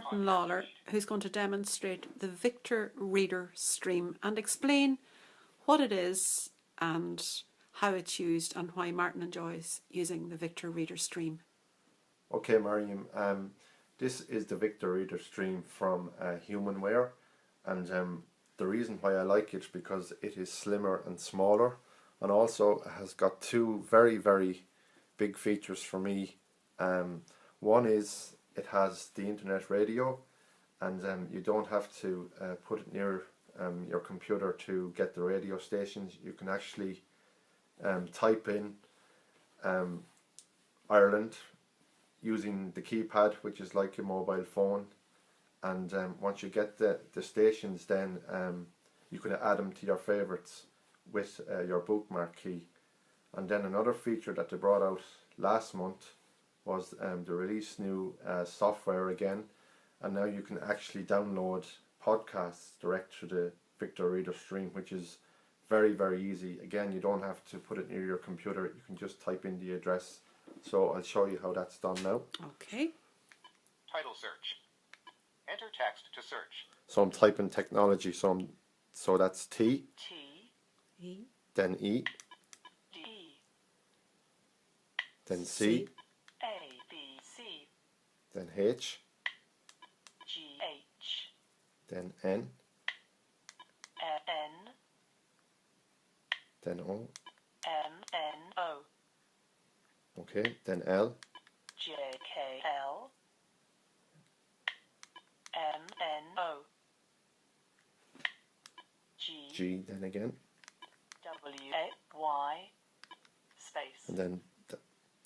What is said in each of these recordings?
Martin Lawler, who's going to demonstrate the Victor Reader Stream and explain what it is and how it's used and why Martin enjoys using the Victor Reader Stream. Okay, Mariam, this is the Victor Reader Stream from Humanware, and the reason why I like it is because it is slimmer and smaller, and also has got two very, very big features for me. One is it has the internet radio, and you don't have to put it near your computer to get the radio stations. You can actually type in Ireland using the keypad, which is like your mobile phone, and once you get the stations, then you can add them to your favourites with your bookmark key. And then another feature that they brought out last month was the release new software again, and now you can actually download podcasts direct to the Victor Reader Stream, which is very, very easy. Again, you don't have to put it near your computer, you can just type in the address. So I'll show you how that's done now. Okay. Title search. Enter text to search. So I'm typing technology, so that's T, E, then E, D, then C, A, B, C, then H, G, H, then N, N, then O, M, N, O, okay, then L, J, K, L, M, N, O, G, then again, W, A, Y, space, and then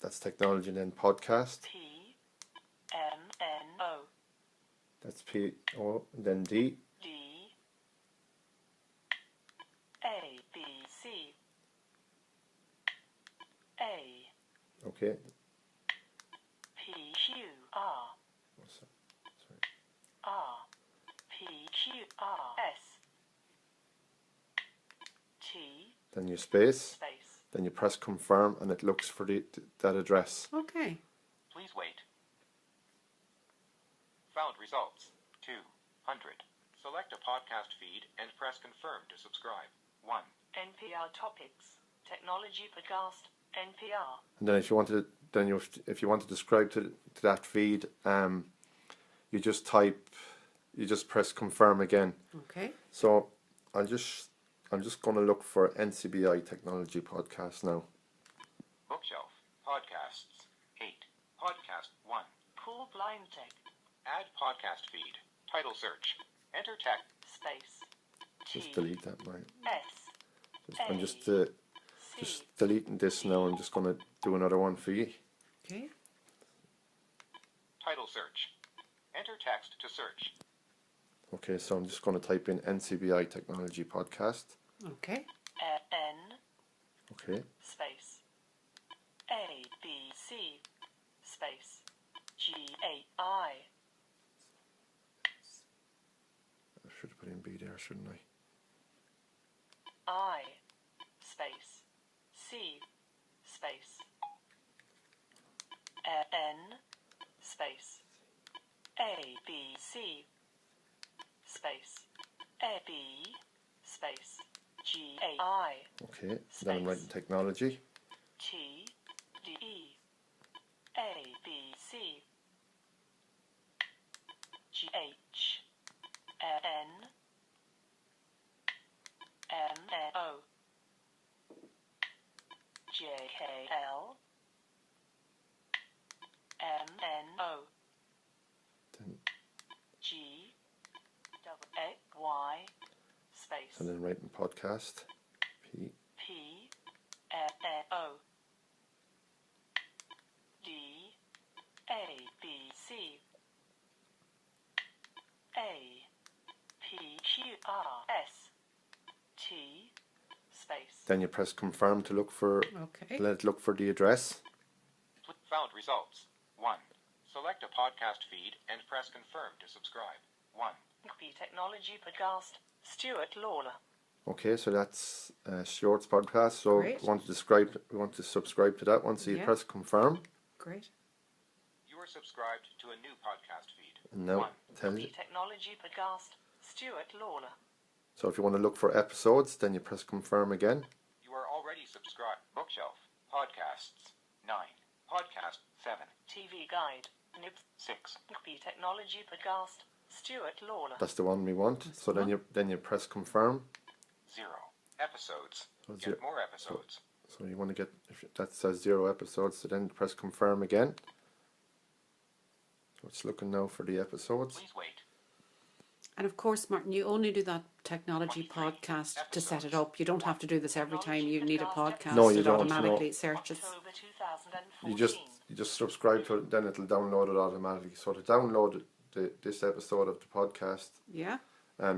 that's technology, and then podcast, P, M, N, O, that's P, O, and then D, D, A, B, C, A, okay, P, Q, R, sorry, R, P, Q, R, S, T, then you space, space. then you press confirm, and it looks for that address. okay. Please wait. Found results. 200. Select a podcast feed and press confirm to subscribe. 1. NPR topics. Technology podcast. NPR. And then if you want to subscribe to that feed, you just press confirm again. Okay. So I'm just going to look for NCBI Technology Podcast now. Bookshelf. Podcasts. 8. Podcast 1. Cool Blind Tech. Add podcast feed. Title search. Enter text. Space. Just delete that, Mike. S. I'm just deleting this now. I'm just going to do another one for you. Okay. Title search. Enter text to search. Okay, so I'm just going to type in NCBI Technology Podcast. Okay. N. Okay, Space. A, B, C. Space. G, A, I. I should have put in B there, shouldn't I? I. Space. C. Space. N. Space. A, B, C. Space. A, B. Space. G, A, I. Okay, then I'm writing technology. T, D, E. A, B, C. G, H. N. M, N, O. J, K, L. M, N, O. Then, G, double A, Y, space. and then writing podcast. P. P, N, N, O. D, A, B, C. A, P, Q, R, S. T, space. Then you press confirm to look for, Okay. let it look for the address. Found results. 1. Select a podcast feed and press confirm to subscribe. 1. Technology podcast. Stuart Lawler. Okay, so that's Stuart's podcast. So Great. we want to subscribe to that one. So you Yeah. press confirm, Great. You are subscribed to a new podcast feed. And now tell The you. Technology Podcast, Stuart Lawler. So if you want to look for episodes, then you press confirm again. You are already subscribed. Bookshelf. Podcasts. 9. Podcast. 7. TV Guide. Nips. 6. The Technology Podcast, Stuart Lawler. That's the one we want. That's So the then you press confirm. 0. Episodes. So Get more episodes. So you want to get, if that says 0 episodes, so then press confirm again. So it's looking now for the episodes. Please wait. And of course, Martin, you only do that technology 23 podcast to set it episodes. up. You don't have to do this every time you need a podcast. No, you it don't, automatically no. searches. October 2014. You just subscribe to it, then it'll download it automatically. So to download this episode of the podcast, Yeah.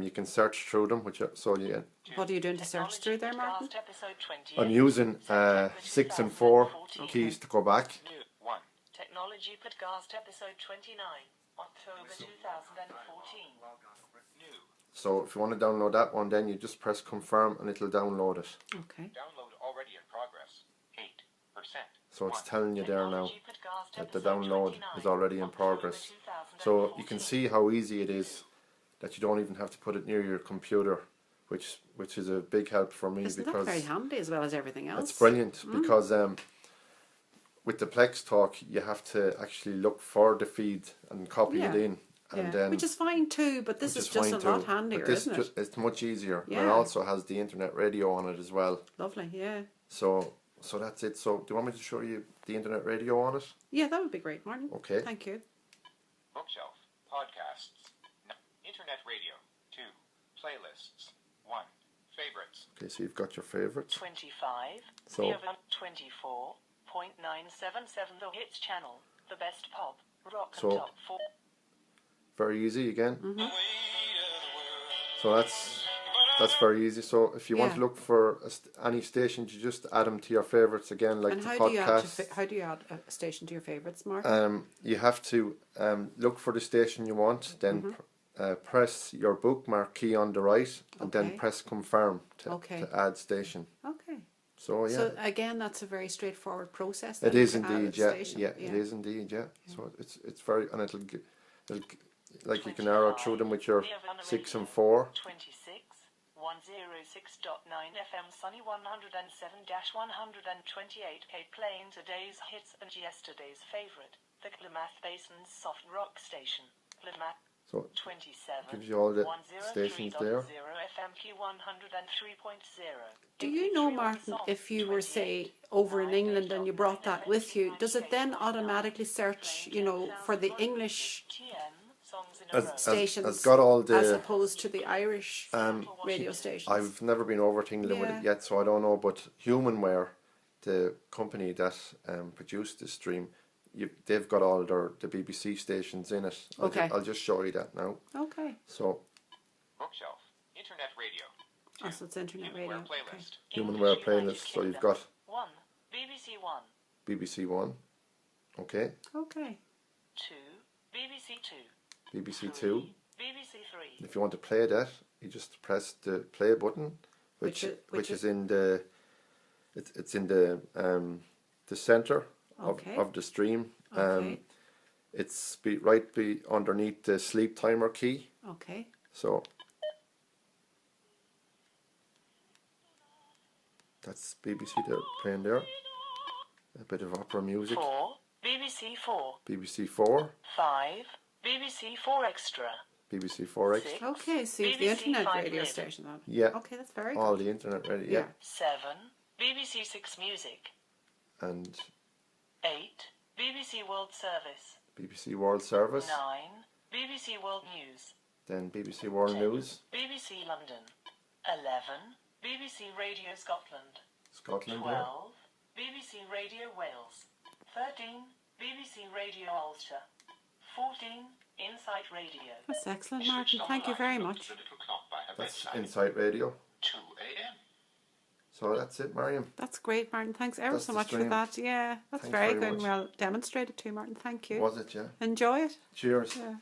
you can search through them, so you. What are you doing to search through there, Martin? Podcast episode 28. I'm using September 6 and 4 2014. keys to go back. New 1. Technology Podcast episode 29. October 2014. New. So if you want to download that one, then you just press confirm and it'll download it. Okay. Download already in progress. 8%. So it's 1. telling you there now Technology Podcast that the episode download 29. is already in October progress. So you can 2014. see how easy it is that you don't even have to put it near your computer, which is a big help for me Isn't that because very handy as well as everything else? it's brilliant because with the Plex Talk you have to actually look for the feed and copy it Yeah. in, and Yeah. then Which is fine too, but this which is just fine a lot too. handier, But this isn't it? just, it's much easier, and it Yeah. also has the internet radio on it as well. Lovely, yeah. So that's it. So do you want me to show you the internet radio on it? Yeah, that would be great, Martin. Okay. Thank you. Bookshelf. Podcasts. Internet radio. 2. Playlists. 1. Favorites. Okay, so you've got your favorites. 25. So- The event 24.977 The Hits Channel. The best pop. Rock So- and top 4. Very easy again. Mm-hmm. So that's very easy. So if you want to Yeah. look for any stations, you just add them to your favorites again, like And the how podcast. how do you add a station to your favourites, Martin? You have to look for the station you want, then press your bookmark key on the right, and then Okay. press confirm to Okay. add station. Okay. So yeah, So again, that's a very straightforward process. it then is to add indeed. a Yeah, station. yeah, it is indeed. Yeah. So it's very, and it'll like you can arrow through them with your 6 and 4. 26. 106.9 FM Sunny 107-128K playing today's hits and yesterday's favorite. The Klamath Basin's soft rock station. Klamath So 27. gives you all the stations there. 103.0 FMQ 103.0. Do you know, Martin, if you were, say, over in England and you brought that with you, does it then automatically search, for the English stations Has got all as the. opposed to the Irish radio stations? I've never been over to England with Yeah. it yet, so I don't know. But Humanware, the company that produced this stream, they've got all the BBC stations in it. Okay. I'll just show you that now. Okay. So Bookshelf. Internet radio. Oh, so it's internet radio. Humanware Okay. playlist. Humanware English playlist. United So you've Kingdom. got 1. BBC 1. BBC One, okay, Okay. 2. BBC 2. BBC Two. 3. BBC 3. If you want to play that, you just press the play button, which is in the it's in the center Okay. of the stream. Okay. It's right underneath the sleep timer key. Okay. So that's BBC there playing there. A bit of opera music. 4. BBC 4. BBC 4, 5. BBC 4 Extra. BBC 4X. 6. Okay, so you've the BBC internet 5 radio Live. station on. Yeah, Okay, that's very all good. the internet radio. Yeah, 7. BBC 6 Music. and 8. BBC World Service. BBC World Service. 9. BBC World News. Then BBC World 10. News, BBC London. 11. BBC Radio Scotland. Scotland. 12. BBC Radio Wales. 13. BBC Radio Ulster. 14. Insight Radio. That's excellent, Martin. Thank you very much. That's Insight Radio. 2 a.m. So that's it, Mariam. That's great, Martin. Thanks ever That's so the much for stream. that. Yeah, that's Thanks very very good and much. well demonstrated too, Martin. Thank you. Was it? Yeah. Enjoy it. Cheers. Yeah.